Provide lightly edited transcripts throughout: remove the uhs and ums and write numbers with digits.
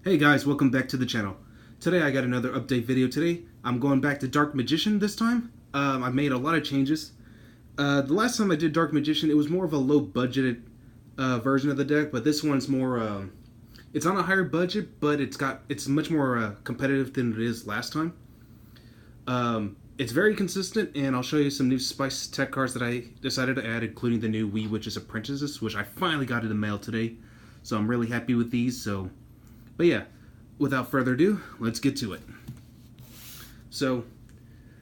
Hey guys, welcome back to the channel. Today I got another update video today. I'm going back to Dark Magician this time. I made a lot of changes. The last time I did Dark Magician, it was more of a low budgeted version of the deck, but this one's more, it's on a higher budget, but it's much more competitive than it is last time. It's very consistent, and I'll show you some new Spice Tech cards that I decided to add, including the new Wee Witch's Apprentices, which I finally got in the mail today. So I'm really happy with these, But yeah, without further ado, let's get to it. So,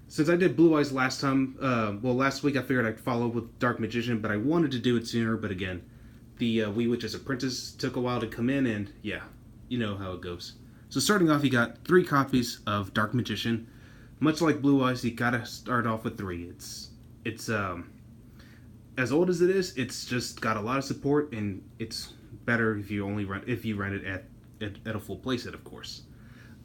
since I did Blue Eyes last time, last week I figured I'd follow up with Dark Magician, but I wanted to do it sooner, but again, the Wee Witch's Apprentice took a while to come in, and yeah, you know how it goes. So starting off, you got 3 copies of Dark Magician. Much like Blue Eyes, you gotta start off with 3. It's as old as it is, it's just got a lot of support, and it's better if you run it at a full playset, of course.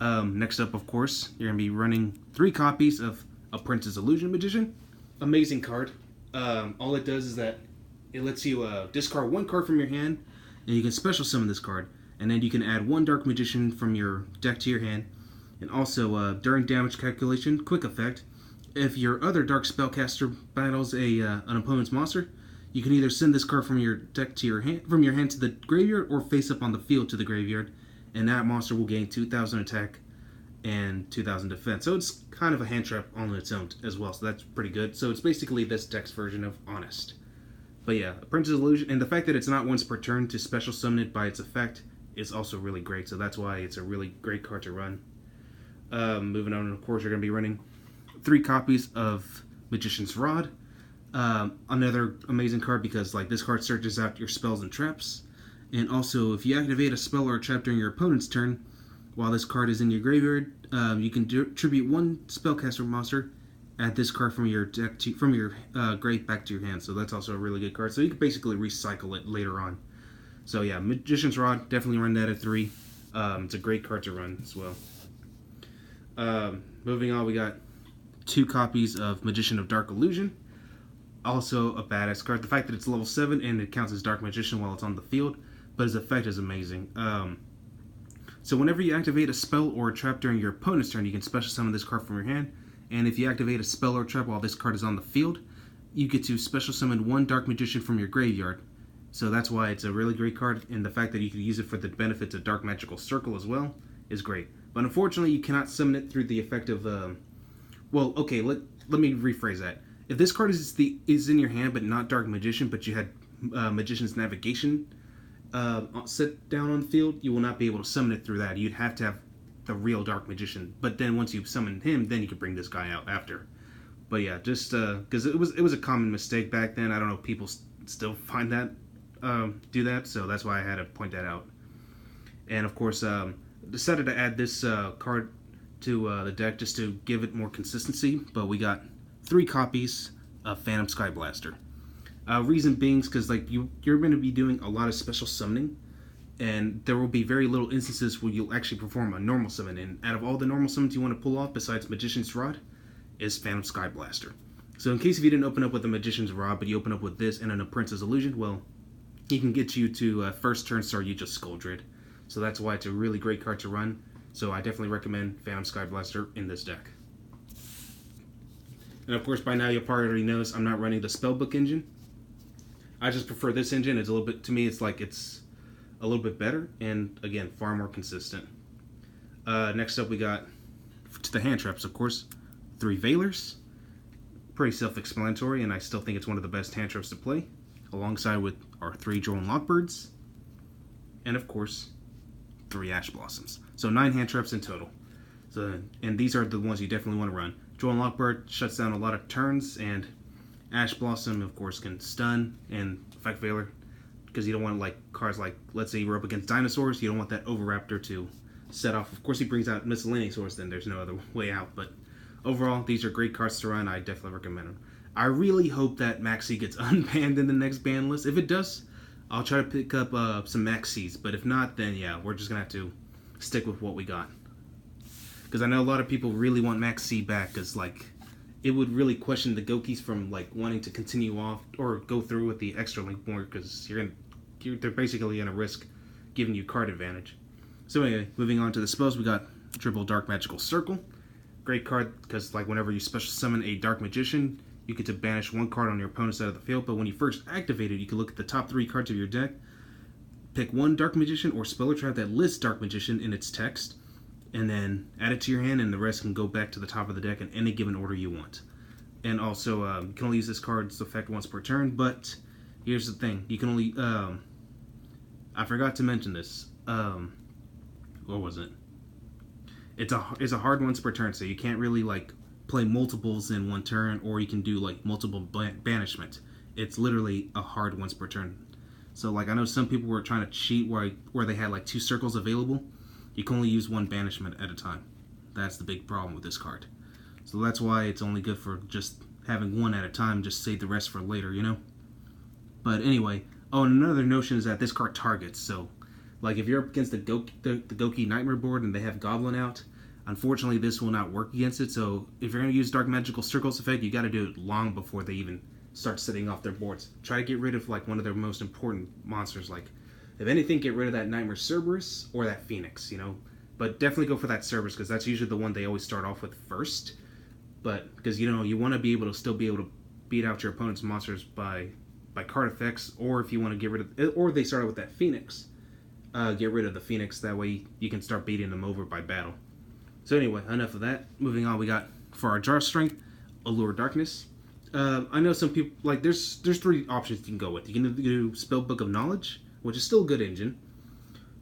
Next up, of course, you're going to be running 3 copies of Apprentice Illusion Magician. Amazing card. All it does is that it lets you discard 1 card from your hand, and you can special summon this card. And then you can add 1 Dark Magician from your deck to your hand. And also, during damage calculation, quick effect, if your other Dark Spellcaster battles an opponent's monster, you can either send this card from your deck to your hand, from your hand to the graveyard, or face up on the field to the graveyard, and that monster will gain 2,000 attack and 2,000 defense. So it's kind of a hand trap on its own as well, so that's pretty good. So it's basically this deck's version of Honest. But yeah, Apprentice Illusion, and the fact that it's not once per turn to special summon it by its effect is also really great, so that's why it's a really great card to run. Moving on, of course, you're going to be running 3 copies of Magician's Rod. Another amazing card because this card searches out your spells and traps. And also, if you activate a spell or a trap during your opponent's turn, while this card is in your graveyard, you can tribute 1 spellcaster monster, add this card from your deck from your grave back to your hand. So that's also a really good card. So you can basically recycle it later on. So yeah, Magician's Rod, definitely run that at 3. It's a great card to run as well. Moving on, we got 2 copies of Magician of Dark Illusion. Also a badass card. The fact that it's level 7 and it counts as Dark Magician while it's on the field, but his effect is amazing. So whenever you activate a spell or a trap during your opponent's turn, you can special summon this card from your hand. And if you activate a spell or trap while this card is on the field, you get to special summon 1 Dark Magician from your graveyard. So that's why it's a really great card, and the fact that you can use it for the benefits of Dark Magical Circle as well is great. But unfortunately, you cannot summon it through the effect of... Well, okay, let me rephrase that. If this card is in your hand but not Dark Magician, but you had Magician's Navigation set down on the field, you will not be able to summon it through that. You'd have to have the real Dark Magician. But then once you've summoned him, then you can bring this guy out after. But yeah, just because it was a common mistake back then. I don't know if people still find that do that, so that's why I had to point that out. And of course, decided to add this card to the deck just to give it more consistency. But we got 3 copies of Phantom Skyblaster. Reason being is because you're going to be doing a lot of special summoning, and there will be very little instances where you'll actually perform a normal summon. And out of all the normal summons you want to pull off besides Magician's Rod is Phantom Skyblaster. So in case if you didn't open up with the Magician's Rod, but you open up with this and an Apprentice Illusion, well, he can get you to first turn start you just Skuldred. So that's why it's a really great card to run. So I definitely recommend Phantom Skyblaster in this deck. And of course, by now you'll probably already notice I'm not running the Spellbook engine. I just prefer this engine. It's a little bit, to me, it's a little bit better, and again, far more consistent. Next up, we got to the hand traps, of course, 3 Veilers. Pretty self-explanatory, and I still think it's one of the best hand traps to play, alongside with our 3 Drone Lockbirds, and of course, 3 Ash Blossoms. So 9 hand traps in total. So, and these are the ones you definitely want to run. Drone Lockbird shuts down a lot of turns, and Ash Blossom, of course, can stun and affect Veiler, because you don't want cards like, let's say you're up against dinosaurs, you don't want that Overraptor to set off. Of course, he brings out Miscellaneous Horse, then there's no other way out. But overall, these are great cards to run. I definitely recommend them. I really hope that Maxi gets unbanned in the next ban list. If it does, I'll try to pick up some Maxis. But if not, then yeah, we're just going to have to stick with what we got. Because I know a lot of people really want Maxi back, because it would really question the Gokis from wanting to continue off or go through with the extra link more, because they're basically going to risk giving you card advantage. So anyway, moving on to the spells, we got Triple Dark Magical Circle. Great card because like whenever you special summon a Dark Magician, you get to banish one card on your opponent's side of the field, but when you first activate it, you can look at the top 3 cards of your deck, pick one Dark Magician or spell or trap that lists Dark Magician in its text, and then add it to your hand, and the rest can go back to the top of the deck in any given order you want. And also, you can only use this card's effect once per turn, but here's the thing. You can only, I forgot to mention this. What was it? It's a hard once per turn, so you can't really, like, play multiples in one turn, or you can do, like, multiple banishment. It's literally a hard once per turn. So, like, I know some people were trying to cheat where they had, like, 2 circles available. You can only use 1 banishment at a time. That's the big problem with this card. So that's why it's only good for just having 1 at a time, just save the rest for later, you know? But anyway, oh, and another notion is that this card targets, so, like, if you're up against the Goki Nightmare board and they have Goblin out, unfortunately this will not work against it, so if you're going to use Dark Magical Circles effect, you got to do it long before they even start setting off their boards. Try to get rid of, like, one of their most important monsters, like, if anything, get rid of that Nightmare Cerberus or that Phoenix, you know? But definitely go for that Cerberus, because that's usually the one they always start off with first. But, because, you know, you want to be able to still be able to beat out your opponent's monsters by card effects, or if you want to get rid of, or they start out with that Phoenix, get rid of the Phoenix, that way you can start beating them over by battle. So anyway, enough of that. Moving on, we got, for our Jar Strength, Allure Darkness. I know some people, like, there's 3 options you can go with. You can do Spellbook of Knowledge, which is still a good engine.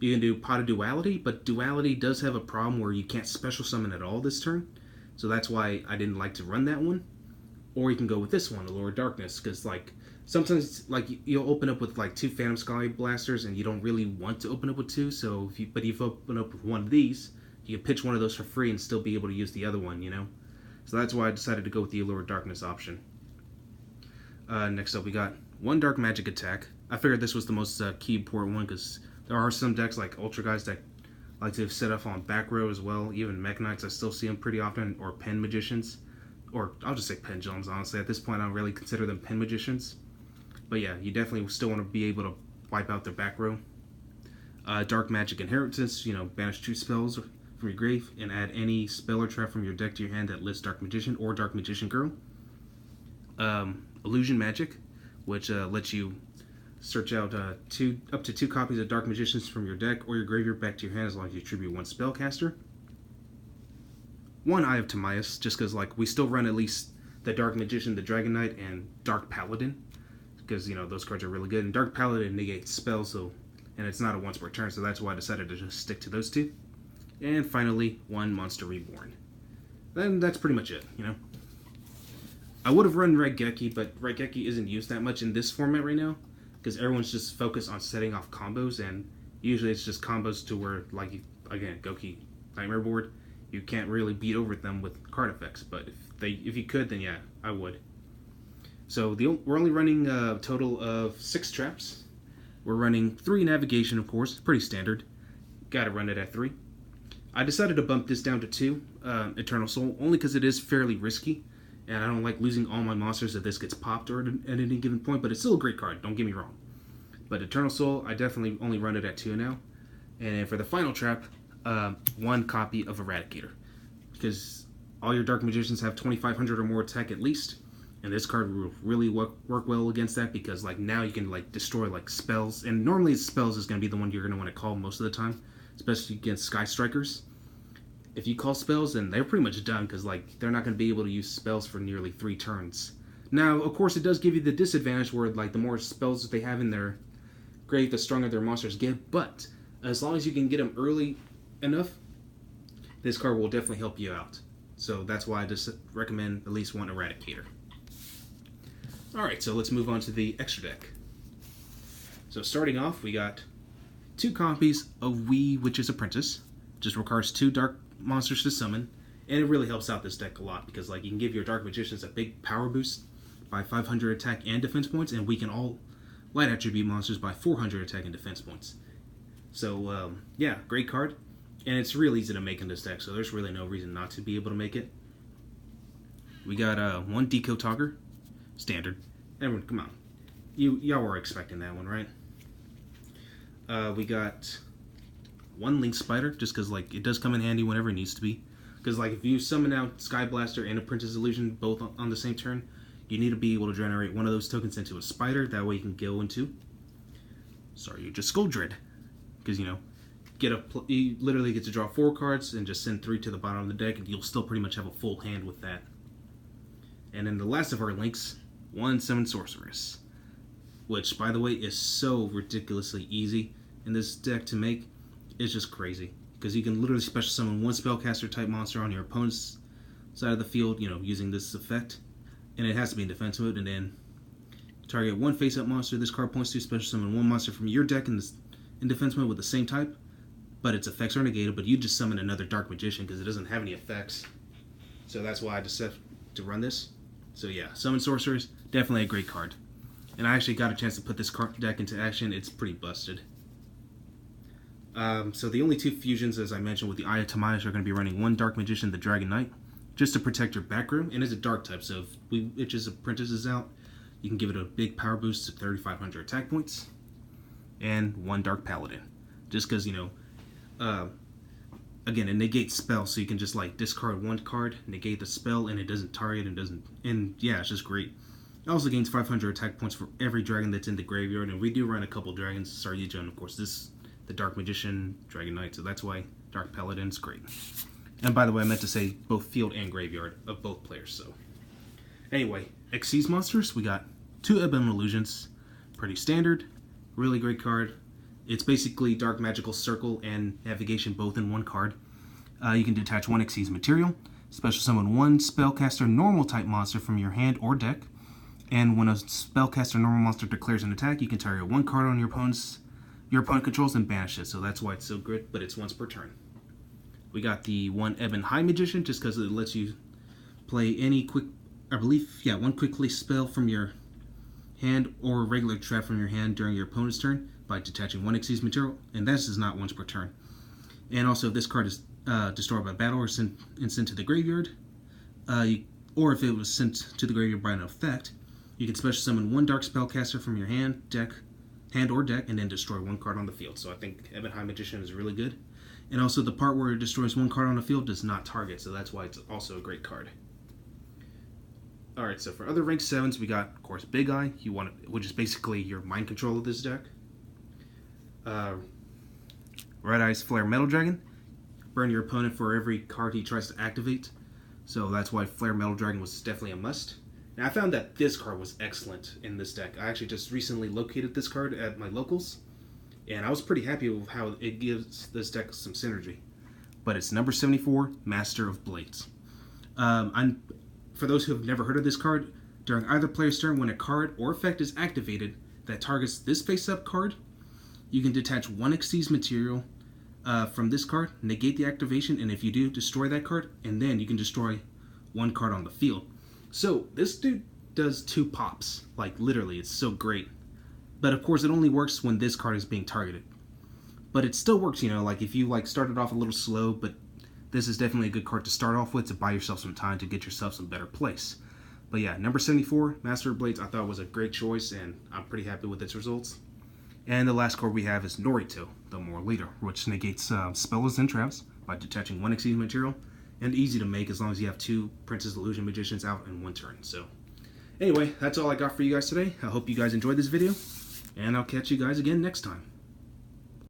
You can do Pot of Duality, but Duality does have a problem where you can't special summon at all this turn. So that's why I didn't like to run that one. Or you can go with this one, Allure Darkness, because, like, sometimes, like, you'll open up with, like, 2 Phantom Skyblasters, and you don't really want to open up with 2, so if you open up with one of these, you can pitch one of those for free and still be able to use the other one, you know? So that's why I decided to go with the Allure Darkness option. Next up, we got 1 Dark Magic Attack. I figured this was the most key important one, because there are some decks, like Ultra Guys, that like to set up on back row as well. Even Mech Knights, I still see them pretty often, or Pen Magicians. Or, I'll just say Pendulums, honestly. At this point, I don't really consider them Pen Magicians. But yeah, you definitely still want to be able to wipe out their back row. Dark Magic Inheritance, you know, banish 2 spells from your grave, and add any spell or trap from your deck to your hand that lists Dark Magician or Dark Magician Girl. Illusion Magic, which lets you search out up to 2 copies of Dark Magicians from your deck or your graveyard back to your hand as long as you tribute 1 spellcaster. 1 Eye of Timaeus, just because, like, we still run at least the Dark Magician, the Dragon Knight, and Dark Paladin, because, you know, those cards are really good. And Dark Paladin negates spells, so, and it's not a once per turn, so that's why I decided to just stick to those 2. And finally, 1 Monster Reborn. Then that's pretty much it, you know. I would have run Raigeki, but Raigeki isn't used that much in this format right now, because everyone's just focused on setting off combos, and usually it's just combos to where, like, again, Goki Nightmare board, you can't really beat over them with card effects, but if you could, then yeah, I would. So we're only running a total of 6 traps. We're running 3 navigation, of course, pretty standard. Gotta run it at 3. I decided to bump this down to 2, Eternal Soul, only because it is fairly risky, and I don't like losing all my monsters if this gets popped or at any given point, but it's still a great card, don't get me wrong. But Eternal Soul, I definitely only run it at 2 now. And for the final trap, 1 copy of Eradicator, because all your Dark Magicians have 2,500 or more attack at least, and this card will really work well against that, because, like, now you can, like, destroy, like, spells, and normally spells is going to be the one you're going to want to call most of the time, especially against Sky Strikers. If you call spells, then they're pretty much done, because, like, they're not going to be able to use spells for nearly 3 turns. Now, of course, it does give you the disadvantage where, like, the more spells that they have in their grave, the stronger their monsters get, but as long as you can get them early enough, this card will definitely help you out. So that's why I just recommend at least 1 Eradicator. Alright, so let's move on to the extra deck. So starting off, we got 2 copies of Wee Witch's Apprentice. Just requires 2 dark monsters to summon, and it really helps out this deck a lot, because, like, you can give your Dark Magicians a big power boost by 500 attack and defense points, and weaken all light attribute monsters by 400 attack and defense points. So, yeah, great card. And it's real easy to make in this deck, so there's really no reason not to be able to make it. We got 1 Deco Togger, standard. Everyone, come on. Y'all were expecting that one, right? We got one Link Spider, just because like it does come in handy whenever it needs to be. Because like if you summon out Skyblaster and a Princess Illusion both on the same turn, you need to be able to generate one of those tokens into a spider. That way you can go into, sorry, you just Skull Dread, because you know, you literally get to draw 4 cards and just send 3 to the bottom of the deck, and you'll still pretty much have a full hand with that. And then the last of our links, one Summon Sorceress, which by the way is so ridiculously easy in this deck to make. It's just crazy, because you can literally special summon one spellcaster type monster on your opponent's side of the field, you know, using this effect, and it has to be in defense mode. And then target one face-up monster this card points to, special summon one monster from your deck in defense mode with the same type, but its effects are negated. But you just summon another Dark Magician because it doesn't have any effects, so that's why I decided to run this. So yeah, Summon Sorcerers, definitely a great card. And I actually got a chance to put this card deck into action. It's pretty busted. So the only 2 fusions, as I mentioned, with the Eye of Timaeus, are going to be running one Dark Magician, the Dragon Knight, just to protect your back room, and it's a dark type, so if Itches of Princess is out, you can give it a big power boost to 3,500 attack points, and one Dark Paladin, just because, you know, again, it negates spells, so you can just like discard one card, negate the spell, and it doesn't target, and yeah, it's just great. It also gains 500 attack points for every dragon that's in the graveyard, and we do run a couple dragons, Saryuja, and of course the Dark Magician, Dragon Knight, so that's why Dark Paladin's great. And by the way, I meant to say both field and graveyard of both players, so. Anyway, Xyz monsters, we got 2 Ebon Illusions, pretty standard, really great card. It's basically Dark Magical Circle and Navigation both in one card. You can detach one Xyz material, special summon one Spellcaster normal type monster from your hand or deck, and when a Spellcaster normal monster declares an attack, you can target one card on your opponent controls and banish it, so that's why it's so good, but it's once per turn. We got the one Ebon High Magician, just because it lets you play any one quick play spell from your hand or a regular trap from your hand during your opponent's turn by detaching one Xyz material, and this is not once per turn. And also, if this card is destroyed by battle or sent to the graveyard, or if it was sent to the graveyard by an effect, you can special summon one Dark Spellcaster from your hand or deck, and then destroy one card on the field. So I think Ebon High Magician is really good. And also the part where it destroys one card on the field does not target, so that's why it's also a great card. Alright, so for other rank 7s, we got, of course, Big Eye, which is basically your mind control of this deck. Red Eye's Flare Metal Dragon. Burn your opponent for every card he tries to activate. So that's why Flare Metal Dragon was definitely a must. Now, I found that this card was excellent in this deck. I actually just recently located this card at my locals, and I was pretty happy with how it gives this deck some synergy. But it's number 74, Master of Blades. For those who have never heard of this card, during either player's turn, when a card or effect is activated that targets this face-up card, you can detach one Xyz material from this card, negate the activation, and if you do, destroy that card, and then you can destroy one card on the field. So this dude does 2 pops, like literally, it's so great. But of course it only works when this card is being targeted. But it still works, you know, like if you like started off a little slow, but this is definitely a good card to start off with to buy yourself some time to get yourself some better place. But yeah, number 74, Master of Blades, I thought was a great choice, and I'm pretty happy with its results. And the last card we have is Norito, the Moral Leader, which negates spells and traps by detaching one Xyz material, and easy to make as long as you have 2 Princess Illusion Magicians out in one turn. So anyway, that's all I got for you guys today. I hope you guys enjoyed this video, and I'll catch you guys again next time.